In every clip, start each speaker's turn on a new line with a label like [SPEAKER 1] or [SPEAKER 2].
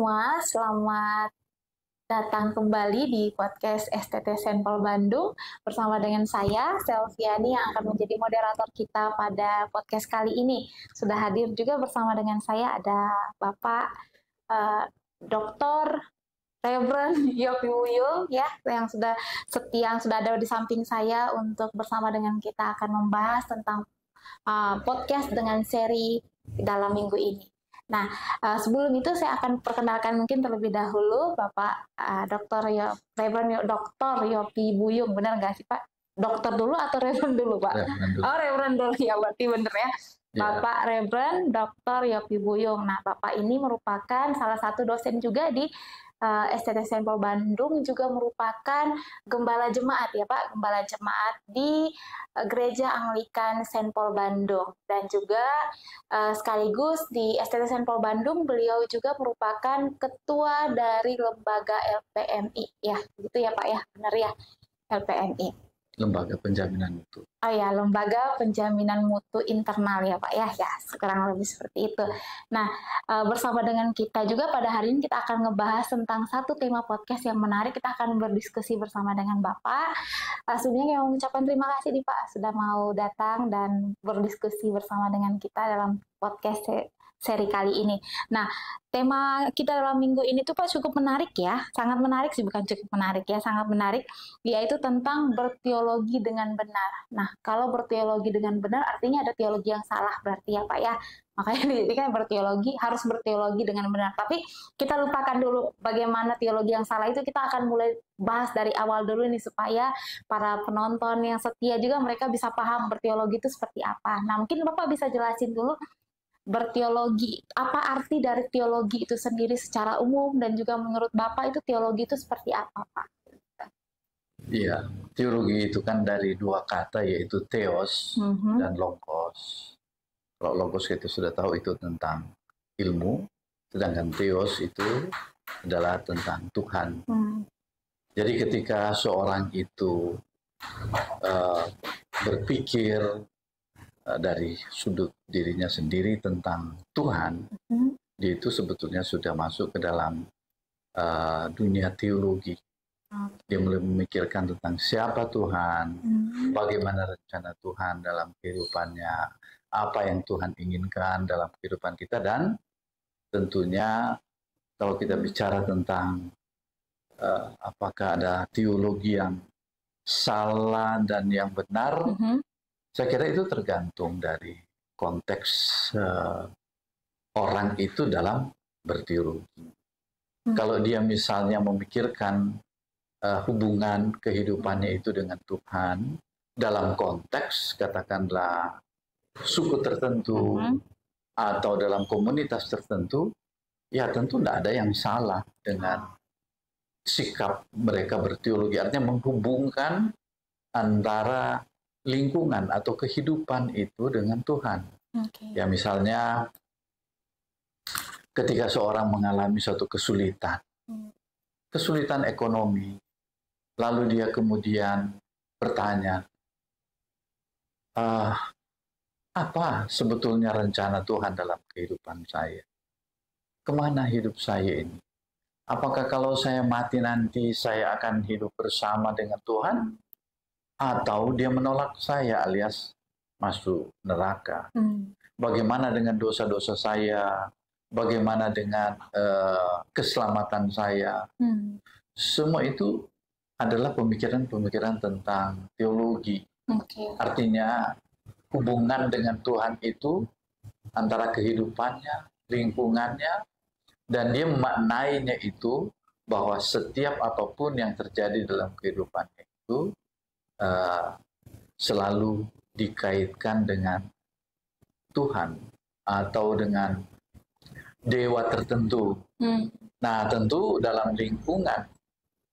[SPEAKER 1] semua, selamat datang kembali di podcast STT Sampel Bandung bersama dengan saya, Selviani, yang akan menjadi moderator kita pada podcast kali ini. Sudah hadir juga bersama dengan saya ada Bapak Dr. Reverend Yopi Wuyung ya, yang sudah setia, sudah ada di samping saya untuk bersama dengan kita akan membahas tentang podcast dengan seri dalam minggu ini. Nah, sebelum itu saya akan perkenalkan mungkin terlebih dahulu Bapak Reverend Dr. Yopi Wuyung, benar nggak sih Pak? Dokter dulu atau Reverend dulu Pak?
[SPEAKER 2] Reverend dulu.
[SPEAKER 1] Oh, Reverend dulu ya, berarti benar ya. Bapak Reverend Dr. Yopi Wuyung. Nah, Bapak ini merupakan salah satu dosen juga di STT Sampel Bandung, juga merupakan gembala jemaat ya Pak, gembala jemaat di Gereja Anglikan Sampel Bandung, dan juga sekaligus di STT Sampel Bandung beliau juga merupakan ketua dari lembaga LPMI ya, gitu ya Pak ya, benar ya, LPMI.
[SPEAKER 2] Lembaga Penjaminan Mutu.
[SPEAKER 1] Oh ya, Lembaga Penjaminan Mutu Internal ya Pak ya, kurang lebih seperti itu. Nah, bersama dengan kita juga pada hari ini kita akan ngebahas tentang satu tema podcast yang menarik. Kita akan berdiskusi bersama dengan Bapak. Sebelumnya yang mengucapkan terima kasih nih Pak sudah mau datang dan berdiskusi bersama dengan kita dalam podcast seri kali ini. Nah, tema kita dalam minggu ini tuh Pak cukup menarik ya, sangat menarik sih, bukan cukup menarik ya, sangat menarik, yaitu tentang berteologi dengan benar. Nah, kalau berteologi dengan benar artinya ada teologi yang salah berarti ya Pak ya. Makanya jadi kan harus berteologi dengan benar. Tapi kita lupakan dulu bagaimana teologi yang salah itu, kita akan mulai bahas dari awal dulu nih supaya para penonton yang setia juga mereka bisa paham berteologi itu seperti apa. Nah, mungkin Bapak bisa jelasin dulu berteologi, apa arti dari teologi itu sendiri secara umum, dan juga menurut Bapak itu teologi itu seperti apa Pak?
[SPEAKER 2] Iya, teologi itu kan dari dua kata, yaitu theos dan logos. Kalau logos kita sudah tahu itu tentang ilmu, sedangkan theos itu adalah tentang Tuhan. Jadi ketika seorang itu berpikir dari sudut dirinya sendiri tentang Tuhan, dia itu sebetulnya sudah masuk ke dalam dunia teologi. Dia mulai memikirkan tentang siapa Tuhan, bagaimana rencana Tuhan dalam kehidupannya, apa yang Tuhan inginkan dalam kehidupan kita, dan tentunya kalau kita bicara tentang apakah ada teologi yang salah dan yang benar, saya kira itu tergantung dari konteks orang itu dalam berteologi. Kalau dia misalnya memikirkan hubungan kehidupannya itu dengan Tuhan dalam konteks katakanlah suku tertentu atau dalam komunitas tertentu, ya tentu tidak ada yang salah dengan sikap mereka berteologi. Artinya menghubungkan antara lingkungan atau kehidupan itu dengan Tuhan. Ya misalnya ketika seorang mengalami suatu kesulitan ekonomi, lalu dia kemudian bertanya, apa sebetulnya rencana Tuhan dalam kehidupan saya? Kemana hidup saya ini? Apakah kalau saya mati nanti saya akan hidup bersama dengan Tuhan? Atau dia menolak saya alias masuk neraka? Bagaimana dengan dosa-dosa saya? Bagaimana dengan keselamatan saya? Semua itu adalah pemikiran-pemikiran tentang teologi. Artinya hubungan dengan Tuhan itu antara kehidupannya, lingkungannya, dan dia memaknainya itu bahwa setiap apapun yang terjadi dalam kehidupannya itu selalu dikaitkan dengan Tuhan atau dengan dewa tertentu. Nah, tentu dalam lingkungan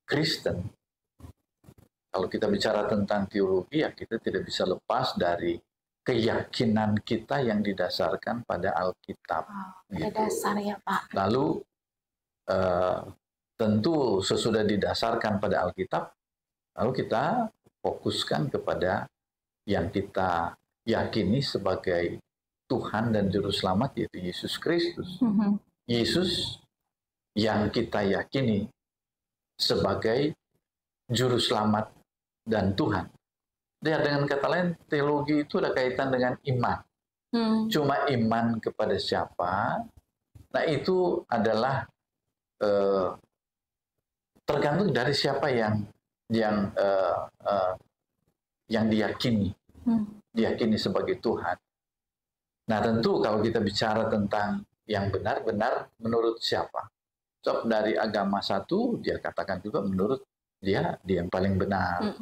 [SPEAKER 2] Kristen, kalau kita bicara tentang teologi, ya kita tidak bisa lepas dari keyakinan kita yang didasarkan pada Alkitab.
[SPEAKER 1] Pada dasar ya Pak.
[SPEAKER 2] Lalu tentu sesudah didasarkan pada Alkitab, lalu kita fokuskan kepada yang kita yakini sebagai Tuhan dan Juru Selamat, yaitu Yesus Kristus. Yesus yang kita yakini sebagai juru selamat dan Tuhan. Ya, dengan kata lain, teologi itu ada kaitan dengan iman. Cuma iman kepada siapa? Nah, itu adalah tergantung dari siapa yang diyakini, diyakini sebagai Tuhan. Nah, tentu kalau kita bicara tentang yang benar-benar menurut siapa? So, dari agama satu, dia katakan juga menurut dia yang paling benar.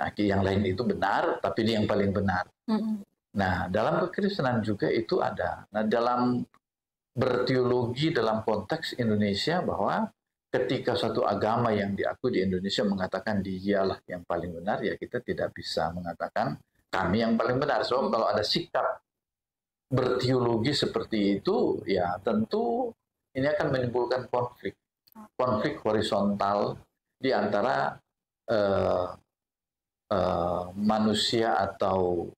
[SPEAKER 2] Nah, yang lain itu benar, tapi dia yang paling benar. Nah, dalam kekristenan juga itu ada. Nah, dalam berteologi dalam konteks Indonesia, bahwa ketika suatu agama yang diakui di Indonesia mengatakan dialah yang paling benar, ya kita tidak bisa mengatakan kami yang paling benar. So, kalau ada sikap berteologi seperti itu, ya tentu ini akan menimbulkan konflik horizontal di antara manusia atau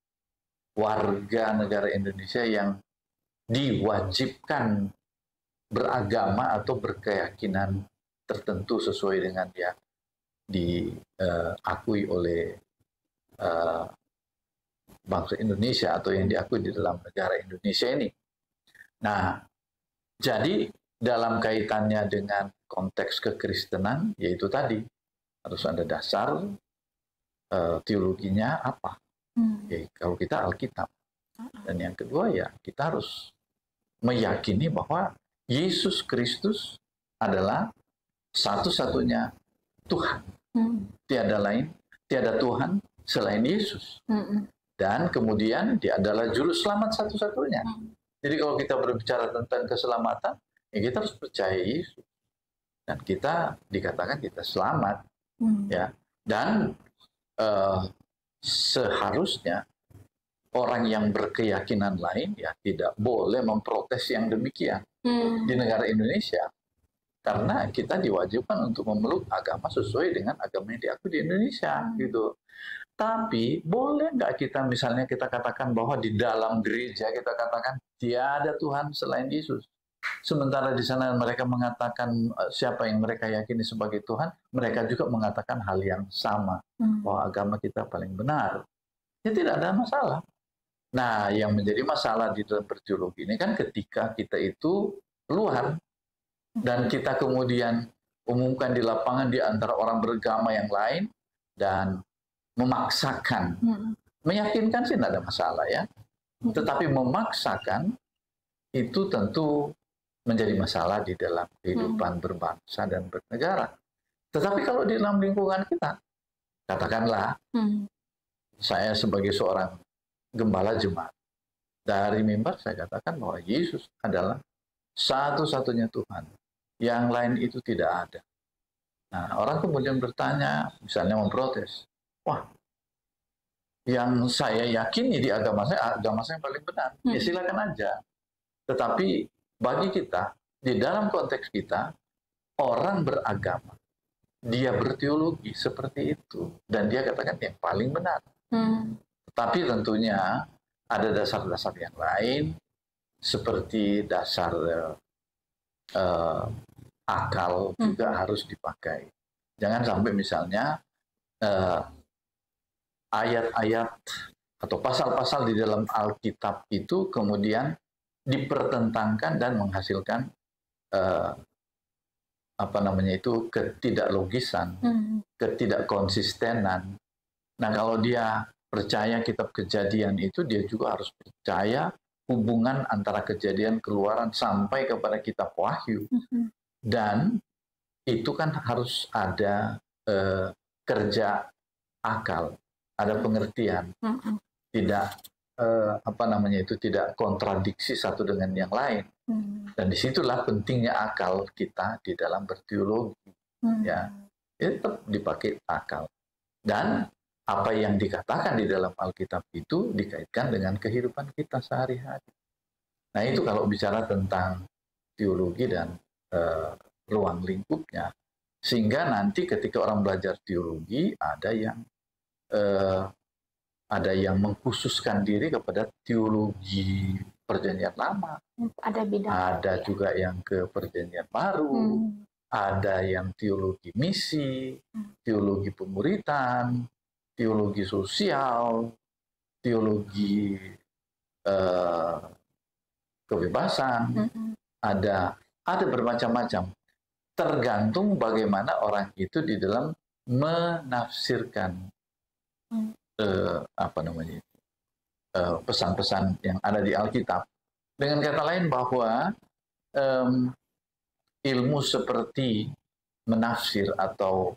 [SPEAKER 2] warga negara Indonesia yang diwajibkan beragama atau berkeyakinan tertentu sesuai dengan yang diakui oleh bangsa Indonesia atau yang diakui di dalam negara Indonesia ini. Nah, jadi dalam kaitannya dengan konteks kekristenan, yaitu tadi harus ada dasar teologinya apa. Ya, kalau kita Alkitab. Dan yang kedua, ya kita harus meyakini bahwa Yesus Kristus adalah satu-satunya Tuhan. Tiada lain, tiada Tuhan selain Yesus. Dan kemudian dia adalah juru selamat satu-satunya. Jadi kalau kita berbicara tentang keselamatan, ya kita harus percaya Yesus. Dan kita dikatakan kita selamat. Ya. Dan seharusnya orang yang berkeyakinan lain ya tidak boleh memprotes yang demikian di negara Indonesia. Karena kita diwajibkan untuk memeluk agama sesuai dengan agama yang diakui di Indonesia. Gitu. Tapi boleh nggak kita misalnya kita katakan bahwa di dalam gereja kita katakan tiada Tuhan selain Yesus. Sementara di sana mereka mengatakan siapa yang mereka yakini sebagai Tuhan, mereka juga mengatakan hal yang sama, bahwa agama kita paling benar. Ya tidak ada masalah. Nah, yang menjadi masalah di dalam berteologi ini kan ketika kita itu keluar dan kita kemudian umumkan di lapangan di antara orang beragama yang lain dan memaksakan, meyakinkan sih tidak ada masalah ya, tetapi memaksakan itu tentu menjadi masalah di dalam kehidupan berbangsa dan bernegara. Tetapi kalau di dalam lingkungan kita, katakanlah saya sebagai seorang gembala jemaat, dari mimbar saya katakan bahwa Yesus adalah satu-satunya Tuhan, yang lain itu tidak ada. Nah, orang kemudian bertanya, misalnya memprotes, wah, yang saya yakini di agama saya yang paling benar. Ya silakan aja. Tetapi bagi kita, di dalam konteks kita, orang beragama, dia berteologi seperti itu. Dan dia katakan yang paling benar. Tapi tentunya ada dasar-dasar yang lain, seperti dasar akal juga harus dipakai. Jangan sampai misalnya ayat-ayat atau pasal-pasal di dalam Alkitab itu kemudian dipertentangkan dan menghasilkan ketidaklogisan, ketidakkonsistenan. Nah, kalau dia percaya kitab Kejadian itu, dia juga harus percaya hubungan antara Kejadian, Keluaran sampai kepada kitab Wahyu. Dan itu kan harus ada kerja akal, ada pengertian, tidak tidak kontradiksi satu dengan yang lain. Dan disitulah pentingnya akal kita di dalam berteologi. Ya, tetap dipakai akal. Dan apa yang dikatakan di dalam Alkitab itu dikaitkan dengan kehidupan kita sehari-hari. Nah, itu kalau bicara tentang teologi dan ruang lingkupnya. Sehingga nanti ketika orang belajar teologi, ada yang mengkhususkan diri kepada teologi perjanjian lama,
[SPEAKER 1] Ada bidang
[SPEAKER 2] ada
[SPEAKER 1] ya.
[SPEAKER 2] juga yang ke perjanjian baru, ada yang teologi misi, teologi pemuritan, teologi sosial, teologi kebebasan, ada bermacam-macam. Tergantung bagaimana orang itu di dalam menafsirkan pesan-pesan yang ada di Alkitab. Dengan kata lain bahwa ilmu seperti menafsir atau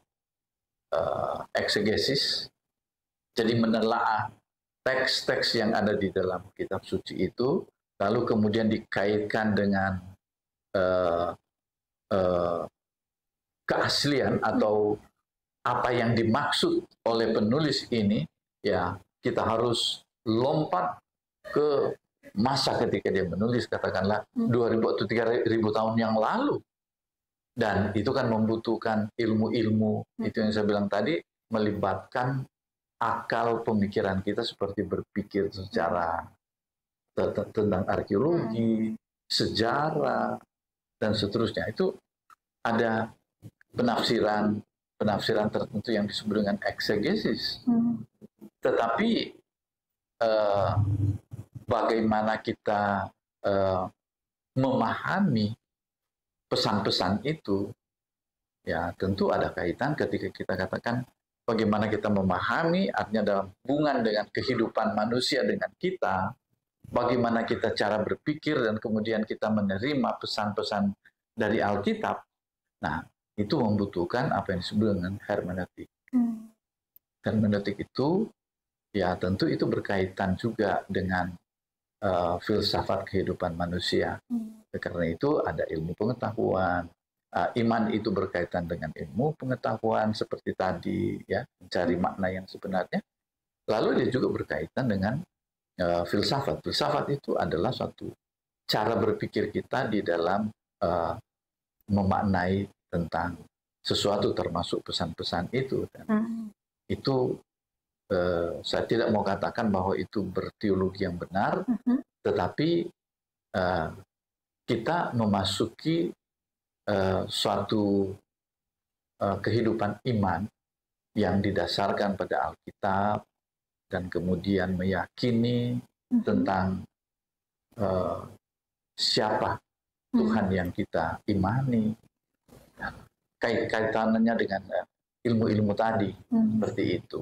[SPEAKER 2] eksegesis, jadi menelaah teks-teks yang ada di dalam kitab suci itu, lalu kemudian dikaitkan dengan keaslian atau apa yang dimaksud oleh penulis ini, ya kita harus lompat ke masa ketika dia menulis, katakanlah 2000 atau 3000 tahun yang lalu. Dan itu kan membutuhkan ilmu-ilmu, itu yang saya bilang tadi, melibatkan akal pemikiran kita seperti berpikir secara tentang arkeologi, sejarah, dan seterusnya. Itu ada penafsiran tertentu yang disebut dengan eksegesis. Tetapi bagaimana kita memahami pesan-pesan itu, ya tentu ada kaitan ketika kita katakan bagaimana kita memahami, artinya dalam hubungan dengan kehidupan manusia dengan kita, bagaimana kita cara berpikir dan kemudian kita menerima pesan-pesan dari Alkitab. Nah, itu membutuhkan apa yang disebut dengan hermeneutik. Hermeneutik itu, ya tentu itu berkaitan juga dengan filsafat kehidupan manusia. Karena itu ada ilmu pengetahuan. Iman itu berkaitan dengan ilmu pengetahuan seperti tadi, ya, mencari makna yang sebenarnya. Lalu dia juga berkaitan dengan filsafat. Filsafat itu adalah suatu cara berpikir kita di dalam memaknai tentang sesuatu, termasuk pesan-pesan itu. Dan itu saya tidak mau katakan bahwa itu berteologi yang benar, tetapi kita memasuki suatu kehidupan iman yang didasarkan pada Alkitab dan kemudian meyakini tentang siapa Tuhan yang kita imani, kaitannya dengan ilmu-ilmu tadi, seperti itu.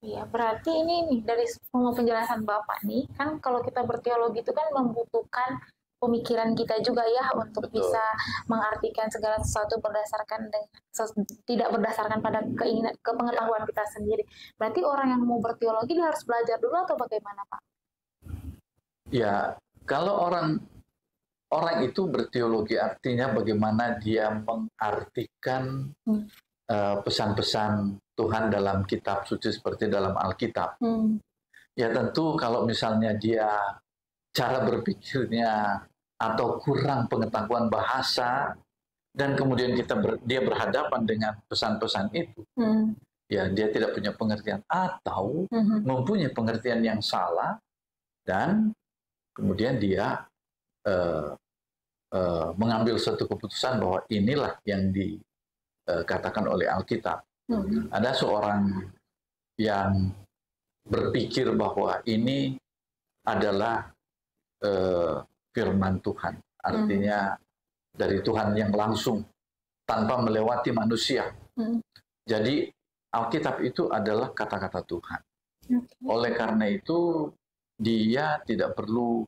[SPEAKER 1] Iya, berarti ini nih dari semua penjelasan Bapak nih, kan kalau kita berteologi itu kan membutuhkan pemikiran kita juga ya untuk bisa mengartikan segala sesuatu berdasarkan tidak berdasarkan pada keinginan kepengetahuan kita sendiri. Berarti orang yang mau berteologi dia harus belajar dulu atau bagaimana, Pak?
[SPEAKER 2] Ya, kalau orang itu berteologi artinya bagaimana dia mengartikan pesan-pesan Tuhan dalam kitab suci seperti dalam Alkitab. Ya tentu kalau misalnya dia cara berpikirnya atau kurang pengetahuan bahasa dan kemudian dia berhadapan dengan pesan-pesan itu, ya dia tidak punya pengertian atau mempunyai pengertian yang salah dan kemudian dia mengambil suatu keputusan bahwa inilah yang dikatakan oleh Alkitab. Ada seorang yang berpikir bahwa ini adalah firman Tuhan, artinya dari Tuhan yang langsung tanpa melewati manusia. Jadi Alkitab itu adalah kata-kata Tuhan. Oleh karena itu dia tidak perlu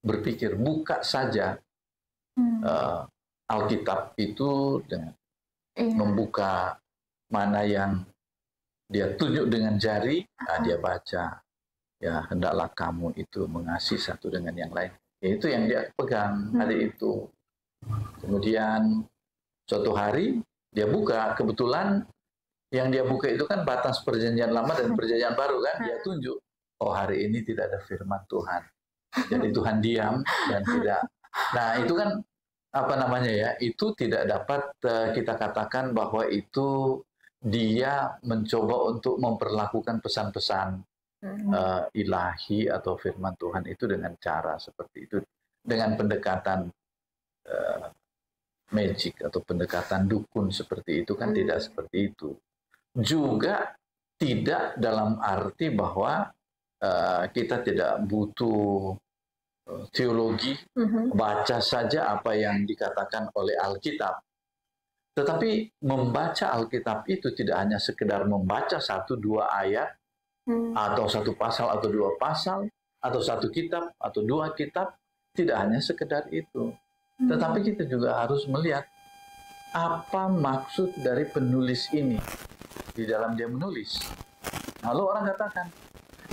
[SPEAKER 2] berpikir, buka saja Alkitab itu dengan membuka mana yang dia tunjuk dengan jari, dia baca. Ya, hendaklah kamu itu mengasihi satu dengan yang lain. Ya, itu yang dia pegang hari itu. Kemudian suatu hari dia buka, kebetulan yang dia buka itu kan batas perjanjian lama dan perjanjian baru kan, dia tunjuk. Oh, hari ini tidak ada firman Tuhan. Jadi Tuhan diam dan tidak. Nah, itu kan apa namanya ya? Itu tidak dapat kita katakan bahwa itu dia mencoba untuk memperlakukan pesan-pesan ilahi atau firman Tuhan itu dengan cara seperti itu, dengan pendekatan magic atau pendekatan dukun seperti itu kan tidak seperti itu. Juga tidak dalam arti bahwa kita tidak butuh teologi, baca saja apa yang dikatakan oleh Alkitab. Tetapi membaca Alkitab itu tidak hanya sekedar membaca 1-2 ayat, atau 1 pasal atau 2 pasal, atau 1 kitab atau 2 kitab, tidak hanya sekedar itu. Tetapi kita juga harus melihat apa maksud dari penulis ini di dalam dia menulis. Lalu orang katakan,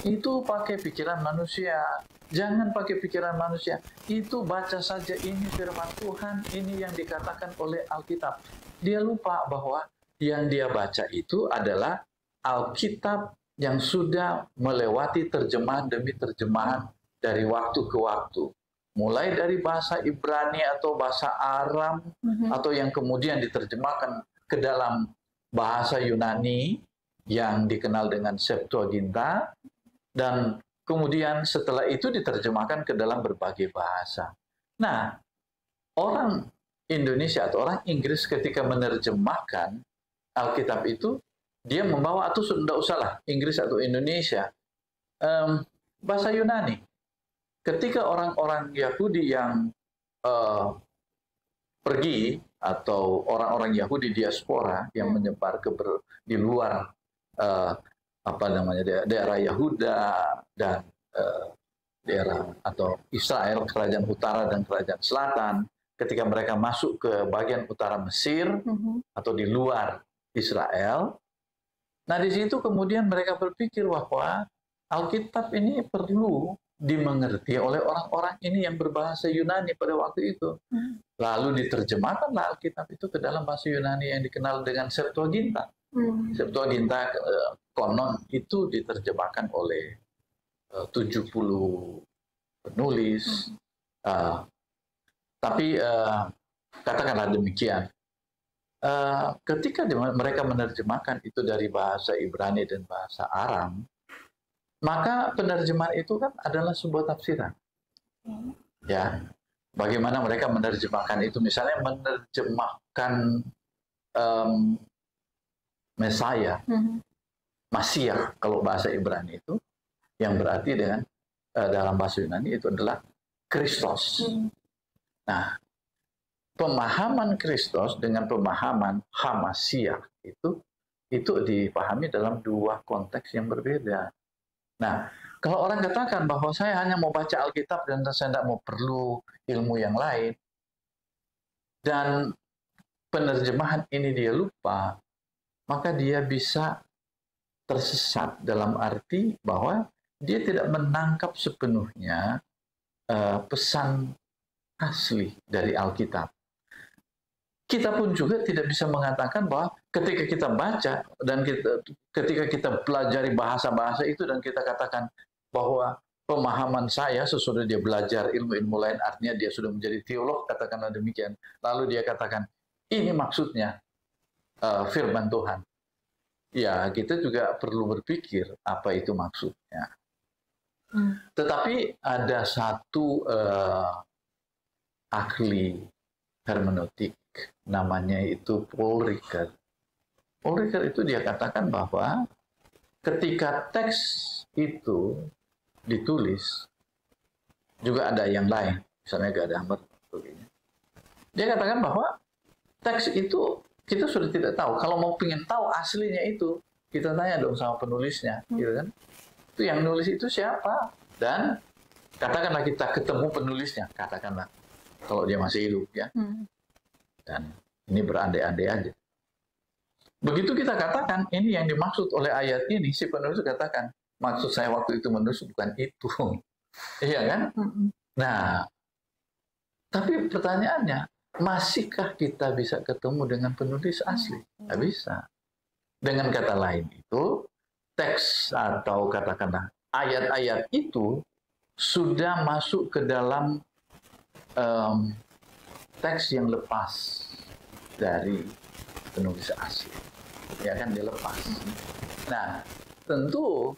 [SPEAKER 2] itu pakai pikiran manusia. Jangan pakai pikiran manusia. Itu baca saja, ini firman Tuhan, ini yang dikatakan oleh Alkitab. Dia lupa bahwa yang dia baca itu adalah Alkitab yang sudah melewati terjemahan demi terjemahan dari waktu ke waktu. Mulai dari bahasa Ibrani atau bahasa Aram, atau yang kemudian diterjemahkan ke dalam bahasa Yunani yang dikenal dengan Septuaginta, dan kemudian setelah itu diterjemahkan ke dalam berbagai bahasa. Nah, orang Indonesia atau orang Inggris ketika menerjemahkan Alkitab itu, dia membawa, atau tidak usahlah Inggris atau Indonesia, bahasa Yunani. Ketika orang-orang Yahudi yang pergi, atau orang-orang Yahudi diaspora yang menyebar di luar daerah Yahuda dan daerah atau Israel, kerajaan utara dan kerajaan selatan, ketika mereka masuk ke bagian utara Mesir atau di luar Israel, nah di situ kemudian mereka berpikir bahwa Alkitab ini perlu dimengerti oleh orang-orang ini yang berbahasa Yunani pada waktu itu. Lalu diterjemahkanlah Alkitab itu ke dalam bahasa Yunani yang dikenal dengan Septuaginta. Septuaginta konon itu diterjemahkan oleh 70 penulis. Tapi katakanlah demikian. Ketika mereka menerjemahkan itu dari bahasa Ibrani dan bahasa Aram, maka penerjemahan itu kan adalah sebuah tafsiran. Ya, bagaimana mereka menerjemahkan itu? Misalnya menerjemahkan Mesaya, Masiah kalau bahasa Ibrani itu, yang berarti dengan dalam bahasa Yunani itu adalah Kristus. Nah, pemahaman Kristus dengan pemahaman Hamasiah itu dipahami dalam 2 konteks yang berbeda. Nah, kalau orang katakan bahwa saya hanya mau baca Alkitab dan saya tidak mau perlu ilmu yang lain, dan penerjemahan ini dia lupa, maka dia bisa tersesat dalam arti bahwa dia tidak menangkap sepenuhnya pesan asli dari Alkitab. Kita pun juga tidak bisa mengatakan bahwa ketika kita baca dan ketika kita pelajari bahasa-bahasa itu dan kita katakan bahwa pemahaman saya sesudah dia belajar ilmu-ilmu lain, artinya dia sudah menjadi teolog, katakanlah demikian. Lalu dia katakan, ini maksudnya firman Tuhan. Ya, kita juga perlu berpikir apa itu maksudnya. Tetapi ada satu ahli hermeneutik, namanya itu Paul Ricoeur. Paul Ricoeur itu dia katakan bahwa ketika teks itu ditulis, juga ada yang lain, misalnya Gadamer, dia katakan bahwa teks itu kita sudah tidak tahu. Kalau mau pengen tahu aslinya itu, kita tanya dong sama penulisnya, gitu kan? Itu yang nulis itu siapa? Dan katakanlah kita ketemu penulisnya, katakanlah kalau dia masih hidup, ya. Dan ini berandai-andai aja. Begitu kita katakan, ini yang dimaksud oleh ayat ini, si penulis katakan, maksud saya waktu itu menulis bukan itu. Iya kan? Nah, tapi pertanyaannya, masihkah kita bisa ketemu dengan penulis asli? Nggak bisa. Dengan kata lain itu, teks atau katakanlah ayat-ayat itu sudah masuk ke dalam teks yang lepas dari penulis asli, ya kan, dia lepas. Nah, tentu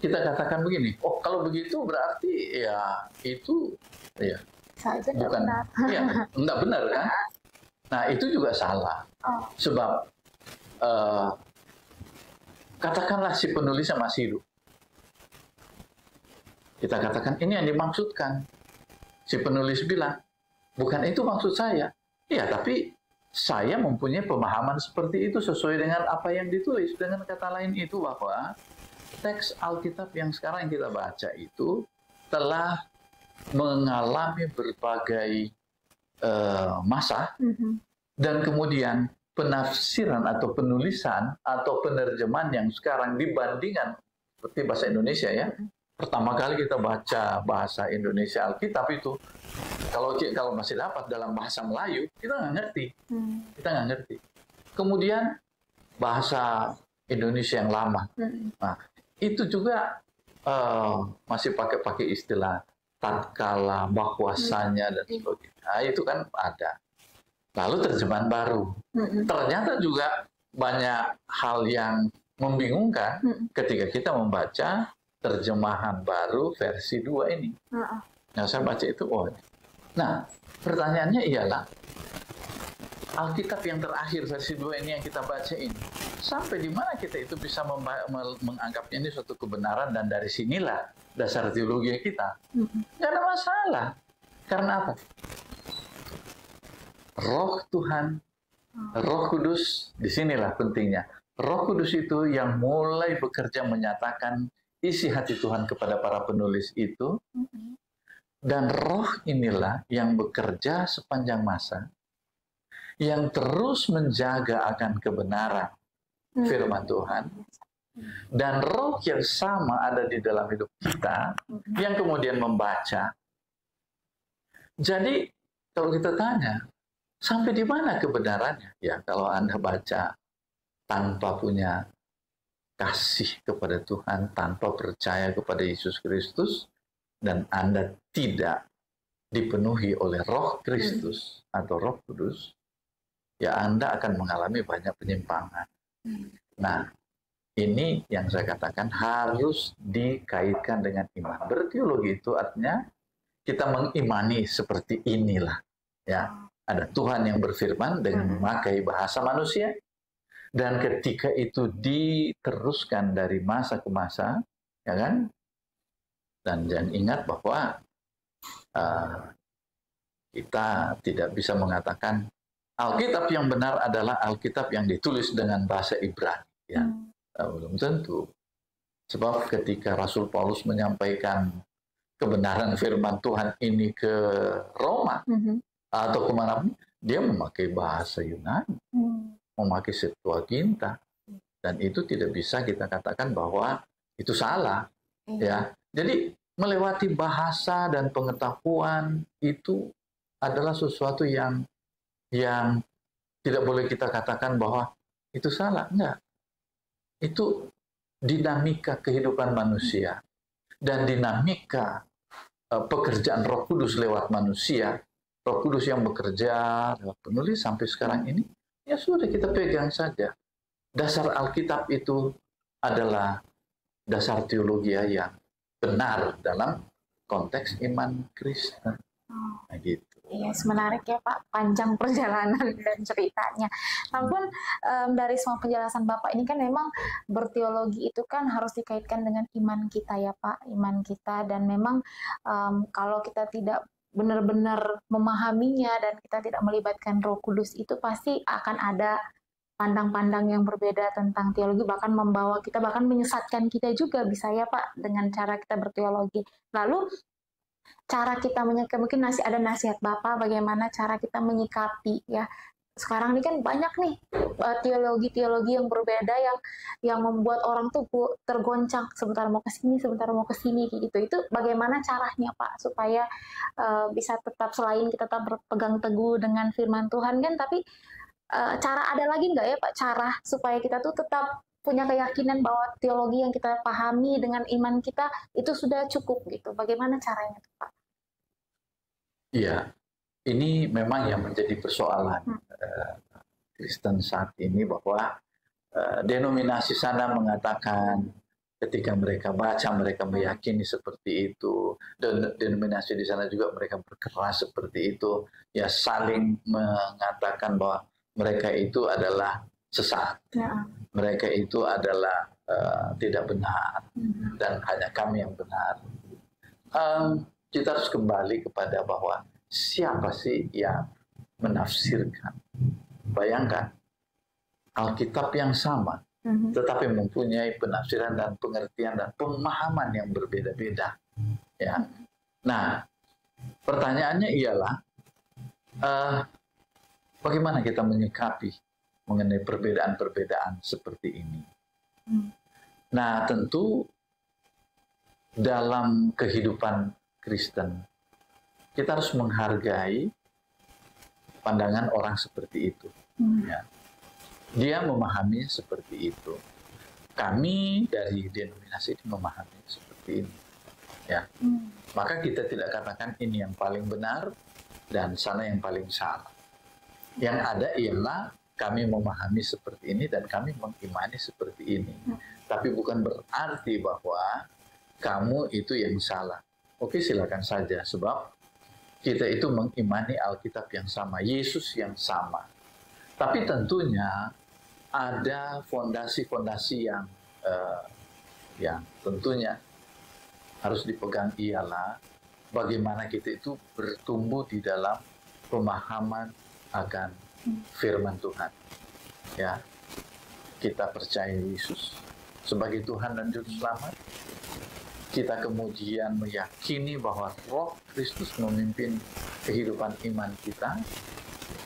[SPEAKER 2] kita katakan begini, oh kalau begitu berarti ya itu ya
[SPEAKER 1] Saja nggak
[SPEAKER 2] bukan,
[SPEAKER 1] benar.
[SPEAKER 2] ya nggak benar kan? Nah itu juga salah,
[SPEAKER 1] Oh.
[SPEAKER 2] sebab katakanlah si penulisnya masih hidup, kita katakan ini yang dimaksudkan, si penulis bilang bukan itu maksud saya, ya tapi saya mempunyai pemahaman seperti itu sesuai dengan apa yang ditulis. Dengan kata lain itu bahwa teks Alkitab yang sekarang kita baca itu telah mengalami berbagai masa, dan kemudian penafsiran atau penulisan atau penerjemahan yang sekarang dibandingkan seperti bahasa Indonesia ya. Pertama kali kita baca bahasa Indonesia Alkitab itu, kalau masih dapat dalam bahasa Melayu, kita nggak ngerti. Kita nggak ngerti. Kemudian bahasa Indonesia yang lama. Nah, itu juga masih pakai istilah tatkala, bahwasanya, dan sebagainya. Nah, itu kan ada. Lalu terjemahan baru. Ternyata juga banyak hal yang membingungkan ketika kita membaca terjemahan baru versi 2 ini. Nah, saya baca itu, oh. Nah, pertanyaannya ialah, Alkitab yang terakhir versi 2 ini yang kita baca ini, sampai di mana kita itu bisa menganggapnya ini suatu kebenaran, dan dari sinilah dasar teologi kita. Nggak ada masalah. Karena apa? Roh Tuhan, Roh Kudus, disinilah pentingnya. Roh Kudus itu yang mulai bekerja menyatakan isi hati Tuhan kepada para penulis itu, dan roh inilah yang bekerja sepanjang masa, yang terus menjaga akan kebenaran firman Tuhan, dan roh yang sama ada di dalam hidup kita, yang kemudian membaca. Jadi, kalau kita tanya, sampai di mana kebenarannya? Ya, kalau Anda baca tanpa punya kasih kepada Tuhan, tanpa percaya kepada Yesus Kristus, dan Anda tidak dipenuhi oleh Roh Kristus atau Roh Kudus, ya Anda akan mengalami banyak penyimpangan. Nah, ini yang saya katakan harus dikaitkan dengan iman. Berteologi itu artinya kita mengimani seperti inilah, ya. Ada Tuhan yang berfirman dengan memakai bahasa manusia, dan ketika itu diteruskan dari masa ke masa, ya kan? Dan jangan ingat bahwa kita tidak bisa mengatakan Alkitab yang benar adalah Alkitab yang ditulis dengan bahasa Ibrani. Ya, belum tentu. Sebab ketika Rasul Paulus menyampaikan kebenaran firman Tuhan ini ke Roma, atau kemanapun, dia memakai bahasa Yunani, memakai Septuaginta, dan itu tidak bisa kita katakan bahwa itu salah, ya. Jadi melewati bahasa dan pengetahuan itu adalah sesuatu yang tidak boleh kita katakan bahwa itu salah, enggak. Itu dinamika kehidupan manusia dan dinamika pekerjaan Roh Kudus lewat manusia. Roh Kudus yang bekerja lewat penulis sampai sekarang ini, ya sudah kita pegang saja. Dasar Alkitab itu adalah dasar teologi yang benar dalam konteks iman Kristen. Nah, gitu.
[SPEAKER 1] Iya, menarik ya Pak, panjang perjalanan dan ceritanya. Namun dari semua penjelasan Bapak ini kan memang berteologi itu kan harus dikaitkan dengan iman kita ya Pak, iman kita, dan memang kalau kita tidak benar-benar memahaminya dan kita tidak melibatkan Roh Kudus, itu pasti akan ada pandang-pandang yang berbeda tentang teologi, bahkan membawa kita, bahkan menyesatkan kita juga bisa ya Pak dengan cara kita berteologi. Lalu cara kita menyikapi, mungkin ada nasihat Bapak bagaimana cara kita menyikapi ya. Sekarang ini kan banyak nih teologi-teologi yang berbeda yang membuat orang tuh tergoncang, sebentar mau ke sini, sebentar mau ke sini gitu. Itu bagaimana caranya Pak supaya bisa tetap, selain kita tetap berpegang teguh dengan firman Tuhan kan, tapi cara ada lagi nggak ya Pak cara supaya kita tuh tetap punya keyakinan bahwa teologi yang kita pahami dengan iman kita itu sudah cukup gitu. Bagaimana caranya tuh Pak?
[SPEAKER 2] Iya, ini memang yang menjadi persoalan Kristen saat ini, bahwa denominasi sana mengatakan ketika mereka baca, mereka meyakini seperti itu. Dan denominasi di sana juga mereka berkeras seperti itu. Ya, saling mengatakan bahwa mereka itu adalah sesat. Ya. Mereka itu adalah tidak benar. Dan hanya kami yang benar. Kita harus kembali kepada bahwa siapa sih yang menafsirkan. Bayangkan, Alkitab yang sama, tetapi mempunyai penafsiran dan pengertian dan pemahaman yang berbeda-beda. Ya. Nah, pertanyaannya ialah, bagaimana kita menyikapi mengenai perbedaan-perbedaan seperti ini? Nah, tentu dalam kehidupan Kristen, kita harus menghargai pandangan orang seperti itu. Ya. Dia memahami seperti itu. Kami dari denominasi ini memahami seperti ini. Ya. Maka kita tidak katakan ini yang paling benar dan sana yang paling salah. Yang ada ialah kami memahami seperti ini dan kami mengimani seperti ini. Tapi bukan berarti bahwa kamu itu yang salah. Oke, silakan saja, sebab kita itu mengimani Alkitab yang sama, Yesus yang sama. Tapi tentunya ada fondasi-fondasi yang tentunya harus dipegang, ialah bagaimana kita itu bertumbuh di dalam pemahaman akan firman Tuhan. Ya, kita percaya Yesus sebagai Tuhan dan Juru Selamat. Kita kemudian meyakini bahwa Roh Kristus memimpin kehidupan iman kita,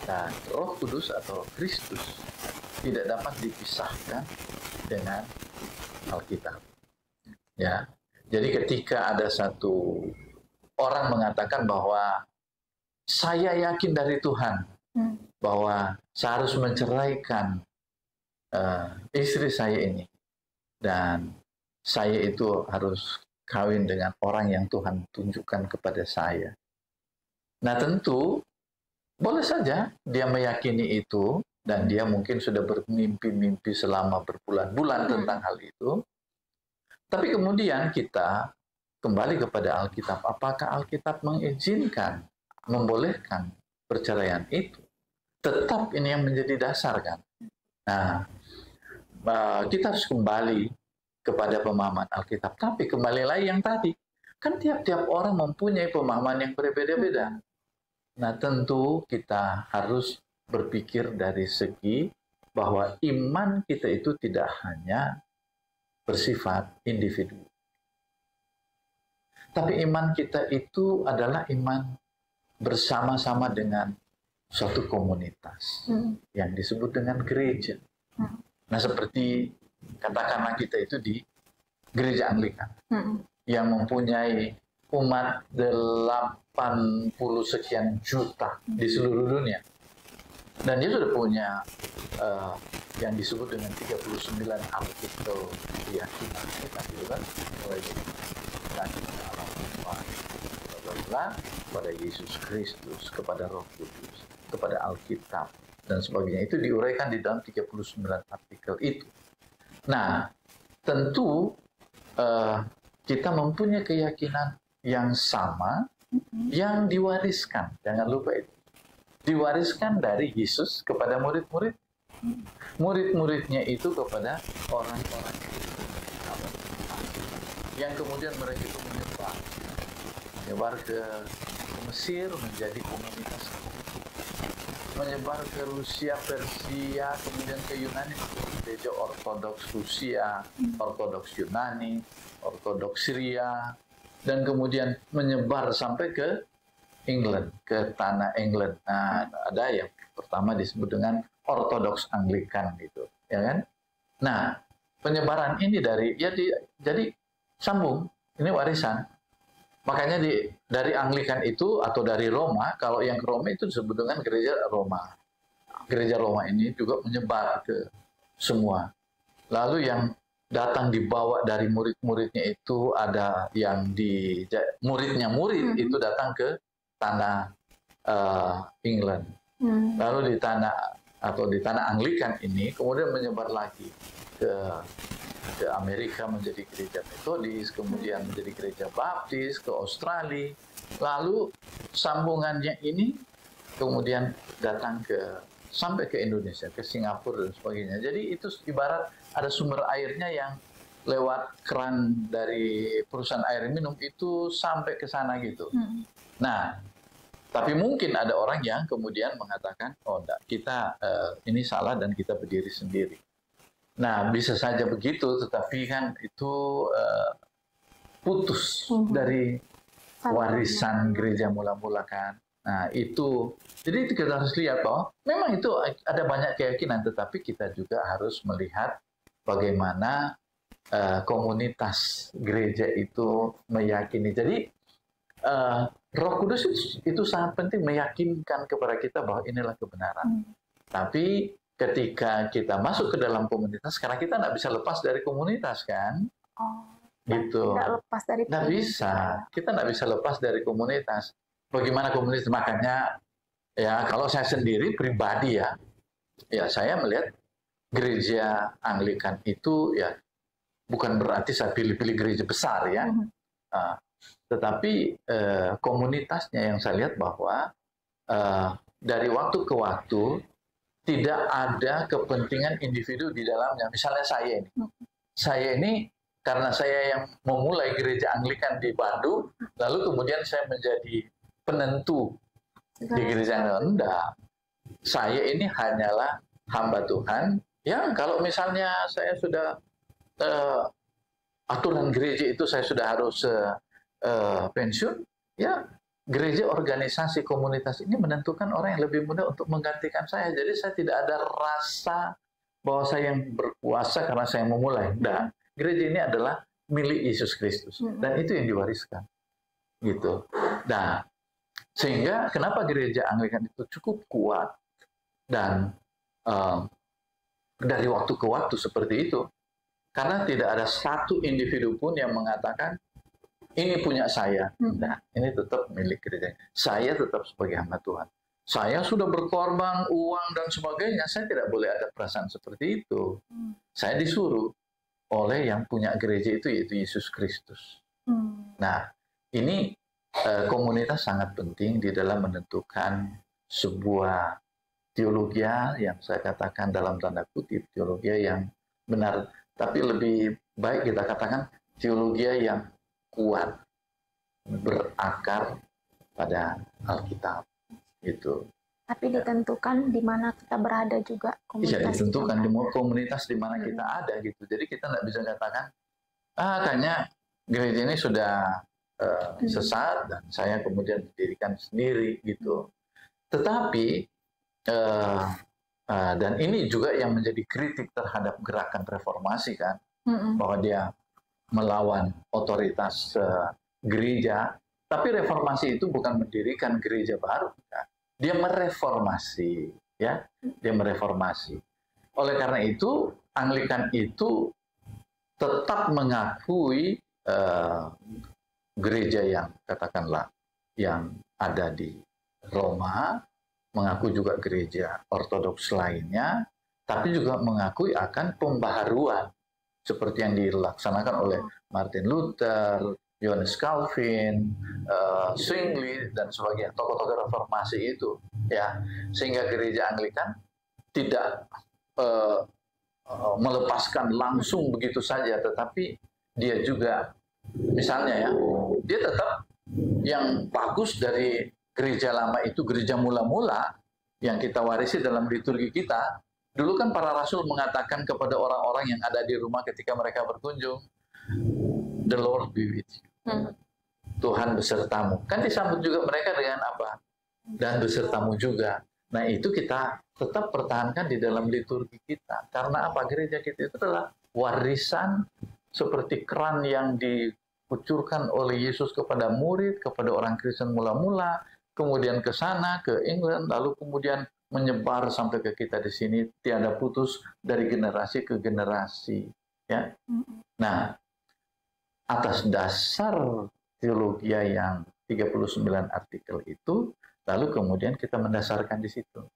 [SPEAKER 2] dan Roh Kudus atau Kristus tidak dapat dipisahkan dengan Alkitab. Ya, jadi ketika ada satu orang mengatakan bahwa saya yakin dari Tuhan bahwa saya harus menceraikan istri saya ini, dan saya itu harus kawin dengan orang yang Tuhan tunjukkan kepada saya. Nah, tentu boleh saja dia meyakini itu, dan dia mungkin sudah bermimpi-mimpi selama berbulan-bulan tentang hal itu. Tapi kemudian kita kembali kepada Alkitab. Apakah Alkitab mengizinkan, membolehkan perceraian itu? Tetap ini yang menjadi dasar, kan? Nah, kita harus kembali kepada pemahaman Alkitab. Tapi kembali lagi yang tadi, kan tiap-tiap orang mempunyai pemahaman yang berbeda-beda. Nah, tentu kita harus berpikir dari segi bahwa iman kita itu tidak hanya bersifat individu. Tapi iman kita itu adalah iman bersama-sama dengan suatu komunitas yang disebut dengan gereja. Nah, seperti katakanlah kita itu di gereja Anglikan yang mempunyai umat 80 sekian juta di seluruh dunia. Dan dia sudah punya yang disebut dengan 39 artikel keyakinan kita, gitu kan? Mulai dari Allah kepada Yesus Kristus, kepada Roh Kudus, kepada Alkitab, dan sebagainya. Itu diuraikan di dalam 39 artikel itu. Nah, tentu kita mempunyai keyakinan yang sama, yang diwariskan. Jangan lupa itu. Diwariskan dari Yesus kepada murid-murid. Murid-muridnya itu kepada orang-orang yang kemudian mereka itu menyebar ke Mesir, menjadi komunitas, menyebar ke Rusia, Persia, kemudian ke Yunani, gereja Ortodoks Rusia, Ortodoks Yunani, Ortodoks Syria, dan kemudian menyebar sampai ke England, ke tanah England. Nah, ada yang pertama disebut dengan Ortodoks Anglikan, gitu, ya kan? Nah, penyebaran ini jadi sambung, ini warisan. Makanya dari Anglikan itu atau dari Roma, kalau yang ke Roma itu disebut dengan gereja Roma. Gereja Roma ini juga menyebar ke semua. Lalu yang datang dibawa dari murid-muridnya itu ada yang murid itu datang ke tanah England. Lalu di tanah Anglikan ini kemudian menyebar lagi ke ke Amerika menjadi gereja Metodis, kemudian menjadi gereja Baptis, ke Australia, lalu sambungannya ini kemudian datang sampai ke Indonesia, ke Singapura dan sebagainya. Jadi itu ibarat ada sumber airnya yang lewat keran dari perusahaan air minum itu sampai ke sana gitu. Nah, tapi mungkin ada orang yang kemudian mengatakan, oh enggak, kita ini salah dan kita berdiri sendiri. Nah, bisa saja begitu, tetapi kan itu putus dari warisan gereja mula-mula kan. Nah, jadi itu kita harus lihat bahwa memang itu ada banyak keyakinan, tetapi kita juga harus melihat bagaimana komunitas gereja itu meyakini. Jadi Roh Kudus itu sangat penting meyakinkan kepada kita bahwa inilah kebenaran. Tapi ketika kita masuk ke dalam komunitas, karena kita nggak bisa lepas dari komunitas kan, gitu.
[SPEAKER 1] Nggak lepas dari
[SPEAKER 2] nggak bisa, kita nggak bisa lepas dari komunitas. Bagaimana komunitas? Makanya ya kalau saya sendiri pribadi ya saya melihat gereja Anglikan itu ya bukan berarti saya pilih-pilih gereja besar ya, tetapi komunitasnya yang saya lihat bahwa dari waktu ke waktu tidak ada kepentingan individu di dalamnya. Misalnya saya ini karena saya yang memulai gereja Anglikan di Bandung, lalu kemudian saya menjadi penentu di gereja Anglikan. Enggak, saya ini hanyalah hamba Tuhan yang kalau misalnya saya sudah aturan gereja itu saya sudah harus pensiun, ya gereja, organisasi, komunitas ini menentukan orang yang lebih muda untuk menggantikan saya. Jadi saya tidak ada rasa bahwa saya yang berkuasa karena saya memulai. Dan gereja ini adalah milik Yesus Kristus dan itu yang diwariskan, gitu. Nah, sehingga kenapa gereja Anglikan itu cukup kuat dan dari waktu ke waktu seperti itu, karena tidak ada satu individu pun yang mengatakan ini punya saya. Nah, ini tetap milik gereja. Saya tetap sebagai hamba Tuhan. Saya sudah berkorban uang dan sebagainya. Saya tidak boleh ada perasaan seperti itu. Saya disuruh oleh yang punya gereja itu, yaitu Yesus Kristus. Nah, ini komunitas sangat penting di dalam menentukan sebuah teologi yang saya katakan dalam tanda kutip teologi yang benar. Tapi lebih baik kita katakan teologi yang kuat, berakar pada Alkitab, gitu.
[SPEAKER 1] Tapi ditentukan di mana kita berada juga.
[SPEAKER 2] Iya, ditentukan di komunitas di mana kita ada, gitu. Jadi kita nggak bisa katakan, kayaknya gereja ini sudah sesat dan saya kemudian mendirikan sendiri, gitu. Tetapi dan ini juga yang menjadi kritik terhadap gerakan reformasi kan, bahwa dia melawan otoritas gereja, tapi reformasi itu bukan mendirikan gereja baru, kan? Dia mereformasi, ya, dia mereformasi. Oleh karena itu, Anglikan itu tetap mengakui gereja yang katakanlah yang ada di Roma, mengaku juga gereja Ortodoks lainnya, tapi juga mengakui akan pembaharuan seperti yang dilaksanakan oleh Martin Luther, Johannes Calvin, Zwingli dan sebagainya, tokoh-tokoh reformasi itu, ya, sehingga gereja Anglikan tidak melepaskan langsung begitu saja, tetapi dia juga, misalnya ya, dia tetap yang bagus dari gereja lama itu, gereja mula-mula yang kita warisi dalam liturgi kita. Dulu kan para rasul mengatakan kepada orang-orang yang ada di rumah ketika mereka berkunjung, "The Lord be with you." Tuhan besertamu. Kan disambut juga mereka dengan apa? Dan besertamu juga. Nah, itu kita tetap pertahankan di dalam liturgi kita. Karena apa? Gereja kita itu adalah warisan seperti keran yang dikucurkan oleh Yesus kepada murid, kepada orang Kristen mula-mula, kemudian ke sana, ke England, lalu kemudian menyebar sampai ke kita di sini, tiada putus dari generasi ke generasi. Ya. Nah, atas dasar teologi yang 39 artikel itu, lalu kemudian kita mendasarkan di situ.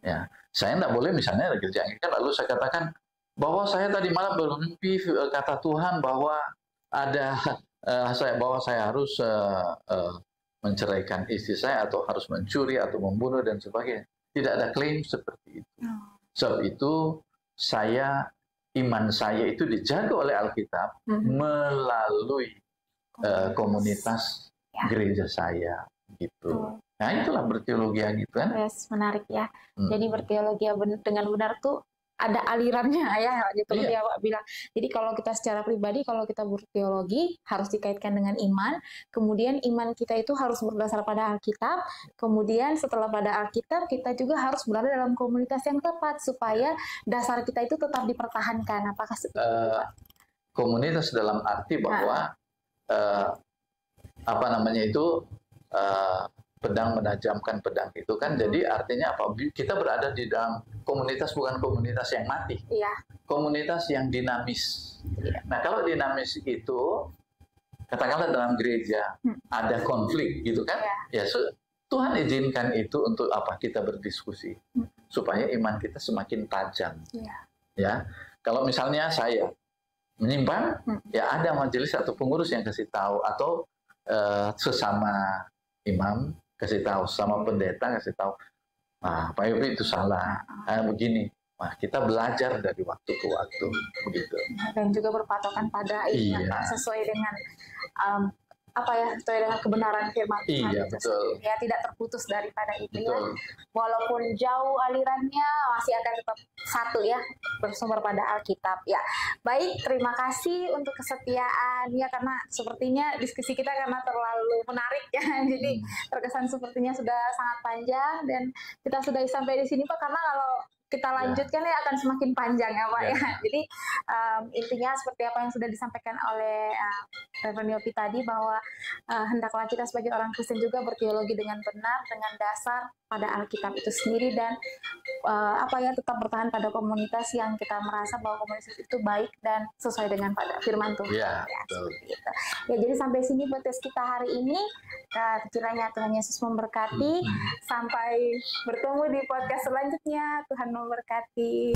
[SPEAKER 2] Ya, saya tidak boleh misalnya ada gereja Anglikan, lalu saya katakan bahwa saya tadi malam bermimpi, kata Tuhan bahwa ada bahwa saya harus menceraikan istri saya atau harus mencuri atau membunuh dan sebagainya. Tidak ada klaim seperti itu. Sebab itu iman saya itu dijaga oleh Alkitab melalui komunitas gereja saya gitu. Nah, itulah berteologi gitu kan.
[SPEAKER 1] Yes, menarik ya. Jadi berteologi dengan benar tuh ada alirannya ya, gitu dia Pak bilang. Jadi kalau kita secara pribadi, kalau kita berteologi harus dikaitkan dengan iman. Kemudian iman kita itu harus berdasar pada Alkitab. Kemudian setelah pada Alkitab, kita juga harus berada dalam komunitas yang tepat supaya dasar kita itu tetap dipertahankan. Apakah seperti itu, Pak?
[SPEAKER 2] Komunitas dalam arti bahwa apa namanya itu pedang menajamkan pedang itu kan. Jadi artinya apa? Kita berada di dalam komunitas, bukan komunitas yang mati, komunitas yang dinamis. Nah, kalau dinamis itu katakanlah dalam gereja ada konflik gitu kan, ya Tuhan izinkan itu untuk apa? Kita berdiskusi supaya iman kita semakin tajam. Ya, kalau misalnya saya menyimpang, ya ada majelis atau pengurus yang kasih tahu, atau sesama imam kasih tahu, sama pendeta kasih tahu, Pak Yopi itu salah, begini. Nah, kita belajar dari waktu ke waktu, begitu.
[SPEAKER 1] Dan juga berpatokan pada iman, sesuai dengan sesuai dengan kebenaran firman Tuhan.
[SPEAKER 2] Betul.
[SPEAKER 1] Ya, tidak terputus daripada itu. Ya. Walaupun jauh alirannya, masih akan tetap satu ya, bersumber pada Alkitab. Ya, baik. Terima kasih untuk kesetiaannya, karena sepertinya diskusi kita karena terlalu menarik ya. Jadi terkesan sepertinya sudah sangat panjang, dan kita sudah sampai di sini Pak, karena kalau kita lanjutkan ya akan semakin panjang ya Pak ya. Jadi intinya seperti apa yang sudah disampaikan oleh Reverend Yopi tadi, bahwa hendaklah kita sebagai orang Kristen juga berteologi dengan benar, dengan dasar pada Alkitab itu sendiri, dan tetap bertahan pada komunitas yang kita merasa bahwa komunitas itu baik dan sesuai dengan pada firman Tuhan.
[SPEAKER 2] Ya,
[SPEAKER 1] gitu. Ya, jadi sampai sini podcast kita hari ini. Kiranya Tuhan Yesus memberkati. Sampai bertemu di podcast selanjutnya. Tuhan memberkati.